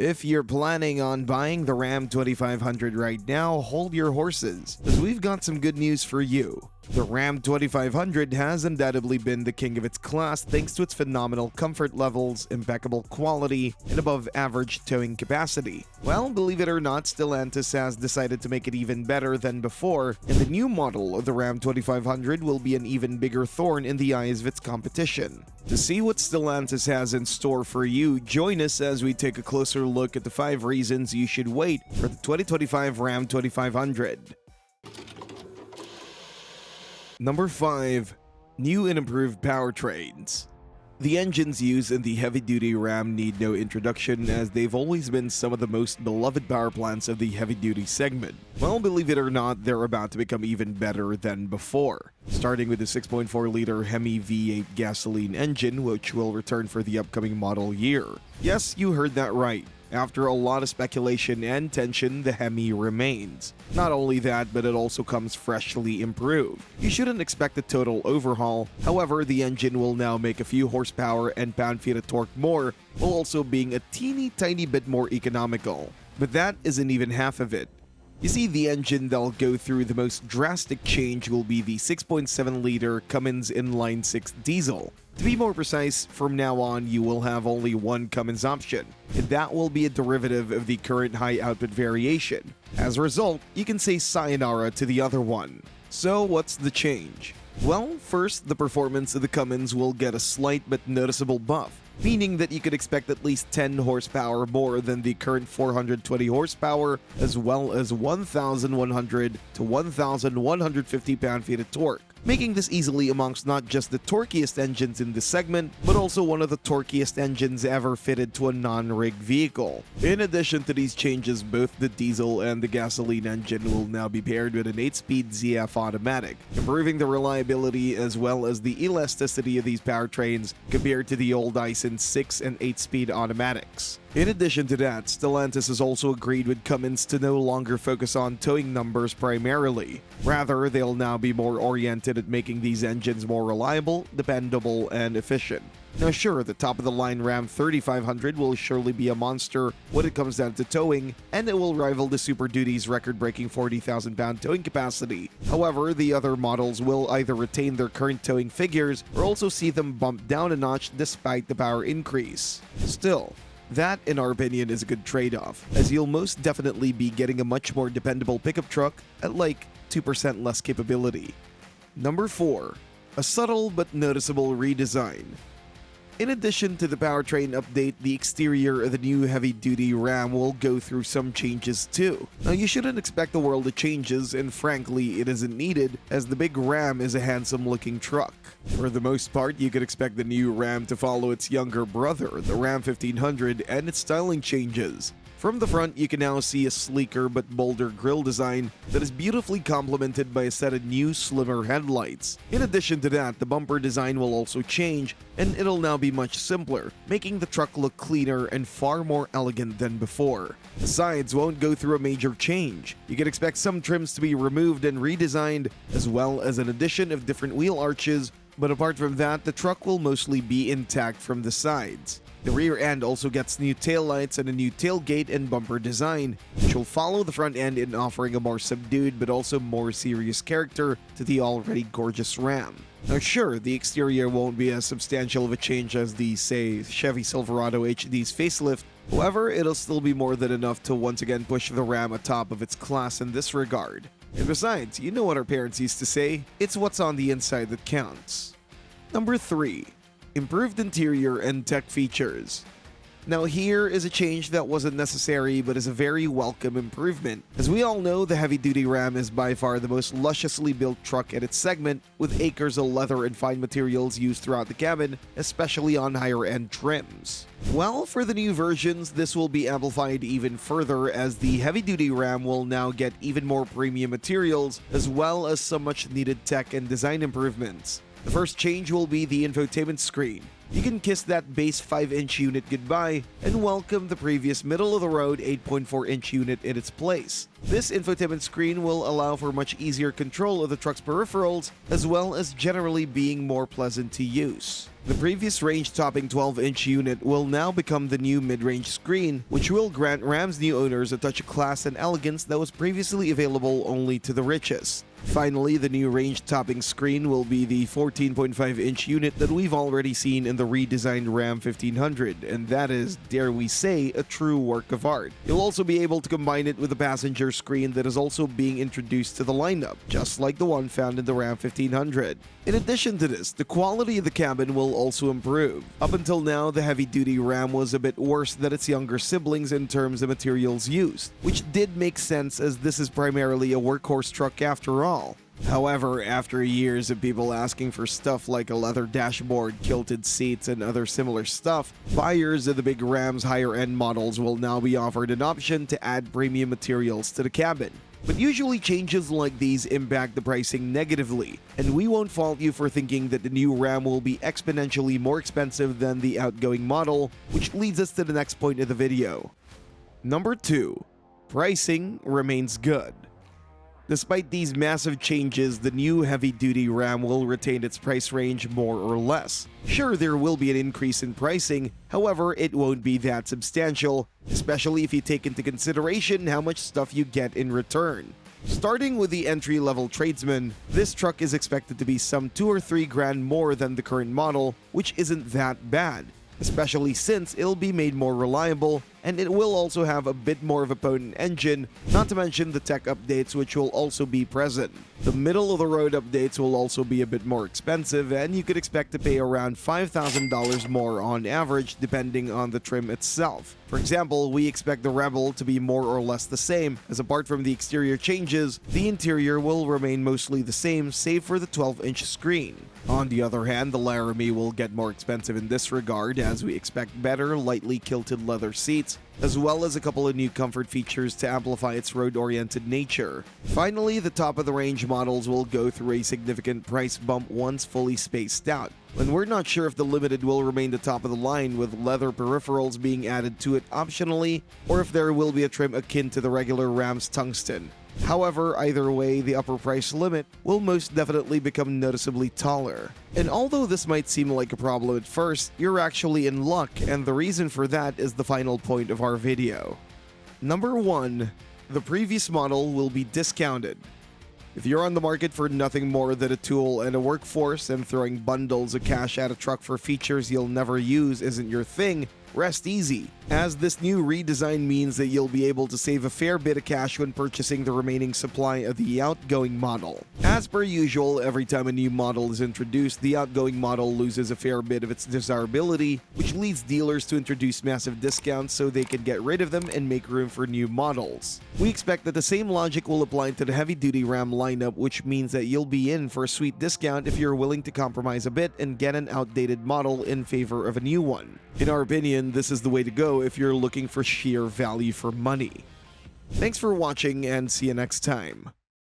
If you're planning on buying the Ram 2500 right now, hold your horses, as we've got some good news for you. The Ram 2500 has undoubtedly been the king of its class thanks to its phenomenal comfort levels, impeccable quality, and above-average towing capacity. Well, believe it or not, Stellantis has decided to make it even better than before, and the new model of the Ram 2500 will be an even bigger thorn in the eyes of its competition. To see what Stellantis has in store for you, join us as we take a closer look at the 5 reasons you should wait for the 2025 Ram 2500. Number 5. New and improved powertrains. The engines used in the heavy-duty Ram need no introduction, as they've always been some of the most beloved power plants of the heavy-duty segment. Well, believe it or not, they're about to become even better than before. Starting with the 6.4-liter Hemi V8 gasoline engine, which will return for the upcoming model year. Yes, you heard that right. After a lot of speculation and tension, the Hemi remains. Not only that, but it also comes freshly improved. You shouldn't expect a total overhaul, however, the engine will now make a few horsepower and pound-feet of torque more, while also being a teeny tiny bit more economical. But that isn't even half of it. You see, the engine that'll go through the most drastic change will be the 6.7-liter Cummins inline-6 diesel. To be more precise, from now on you will have only one Cummins option, and that will be a derivative of the current high-output variation. As a result, you can say sayonara to the other one. So what's the change? Well, first, the performance of the Cummins will get a slight but noticeable buff, meaning that you could expect at least 10 horsepower more than the current 420 horsepower, as well as 1,100 to 1,150 pound-feet of torque, making this easily amongst not just the torquiest engines in the segment, but also one of the torquiest engines ever fitted to a non-rigged vehicle. In addition to these changes, both the diesel and the gasoline engine will now be paired with an 8-speed ZF automatic, improving the reliability as well as the elasticity of these powertrains compared to the old Dyson 6 and 8-speed automatics. In addition to that, Stellantis has also agreed with Cummins to no longer focus on towing numbers primarily. Rather, they'll now be more oriented at making these engines more reliable, dependable, and efficient. Now sure, the top-of-the-line Ram 3500 will surely be a monster when it comes down to towing, and it will rival the Super Duty's record-breaking 40,000-pound towing capacity. However, the other models will either retain their current towing figures or also see them bump down a notch despite the power increase. Still, that, in our opinion, is a good trade-off, as you'll most definitely be getting a much more dependable pickup truck at like 2% less capability. Number 4. A subtle but noticeable redesign. In addition to the powertrain update, the exterior of the new heavy-duty Ram will go through some changes too. Now, you shouldn't expect the world of changes, and frankly, it isn't needed, as the big Ram is a handsome-looking truck. For the most part, you could expect the new Ram to follow its younger brother, the Ram 1500, and its styling changes. From the front, you can now see a sleeker but bolder grille design that is beautifully complemented by a set of new, slimmer headlights. In addition to that, the bumper design will also change, and it'll now be much simpler, making the truck look cleaner and far more elegant than before. The sides won't go through a major change. You can expect some trims to be removed and redesigned, as well as an addition of different wheel arches, but apart from that, the truck will mostly be intact from the sides. The rear end also gets new taillights and a new tailgate and bumper design, which will follow the front end in offering a more subdued but also more serious character to the already gorgeous Ram. Now sure, the exterior won't be as substantial of a change as the, say, Chevy Silverado HD's facelift. However, it'll still be more than enough to once again push the Ram atop of its class in this regard. And besides, you know what our parents used to say, it's what's on the inside that counts. Number 3. Improved interior and tech features. Now here is a change that wasn't necessary but is a very welcome improvement. As we all know, the heavy-duty Ram is by far the most lusciously built truck in its segment, with acres of leather and fine materials used throughout the cabin, especially on higher-end trims. Well, for the new versions, this will be amplified even further, as the heavy-duty Ram will now get even more premium materials, as well as some much-needed tech and design improvements. The first change will be the infotainment screen. You can kiss that base 5-inch unit goodbye and welcome the previous middle-of-the-road 8.4-inch unit in its place. This infotainment screen will allow for much easier control of the truck's peripherals, as well as generally being more pleasant to use. The previous range-topping 12-inch unit will now become the new mid-range screen, which will grant Ram's new owners a touch of class and elegance that was previously available only to the richest. Finally, the new range-topping screen will be the 14.5-inch unit that we've already seen in the redesigned Ram 1500, and that is, dare we say, a true work of art. You'll also be able to combine it with the passenger screen that is also being introduced to the lineup, just like the one found in the Ram 1500. In addition to this, the quality of the cabin will also improve. Up until now, the heavy-duty Ram was a bit worse than its younger siblings in terms of materials used, which did make sense as this is primarily a workhorse truck after all. However, after years of people asking for stuff like a leather dashboard, kilted seats, and other similar stuff, buyers of the big Ram's higher-end models will now be offered an option to add premium materials to the cabin. But usually changes like these impact the pricing negatively, and we won't fault you for thinking that the new Ram will be exponentially more expensive than the outgoing model, which leads us to the next point of the video. Number 2. Pricing remains good. Despite these massive changes, the new heavy-duty Ram will retain its price range more or less. Sure, there will be an increase in pricing, however, it won't be that substantial, especially if you take into consideration how much stuff you get in return. Starting with the entry-level tradesman, this truck is expected to be some 2 or 3 grand more than the current model, which isn't that bad, especially since it'll be made more reliable, and it will also have a bit more of a potent engine, not to mention the tech updates which will also be present. The middle-of-the-road updates will also be a bit more expensive, and you could expect to pay around $5,000 more on average depending on the trim itself. For example, we expect the Rebel to be more or less the same, as apart from the exterior changes, the interior will remain mostly the same save for the 12-inch screen. On the other hand, the Laramie will get more expensive in this regard as we expect better, lightly kilted leather seats, as well as a couple of new comfort features to amplify its road-oriented nature. Finally, the top-of-the-range models will go through a significant price bump once fully spaced out. And we're not sure if the Limited will remain the top of the line with leather peripherals being added to it optionally, or if there will be a trim akin to the regular Ram's Tungsten. However, either way, the upper price limit will most definitely become noticeably taller. And although this might seem like a problem at first, you're actually in luck, and the reason for that is the final point of our video. Number 1. The previous model will be discounted. If you're on the market for nothing more than a tool and a workforce and throwing bundles of cash at a truck for features you'll never use isn't your thing, rest easy, as this new redesign means that you'll be able to save a fair bit of cash when purchasing the remaining supply of the outgoing model. As per usual, every time a new model is introduced, the outgoing model loses a fair bit of its desirability, which leads dealers to introduce massive discounts so they can get rid of them and make room for new models. We expect that the same logic will apply to the heavy-duty Ram lineup, which means that you'll be in for a sweet discount if you're willing to compromise a bit and get an outdated model in favor of a new one. In our opinion, this is the way to go if you're looking for sheer value for money. Thanks for watching and see you next time.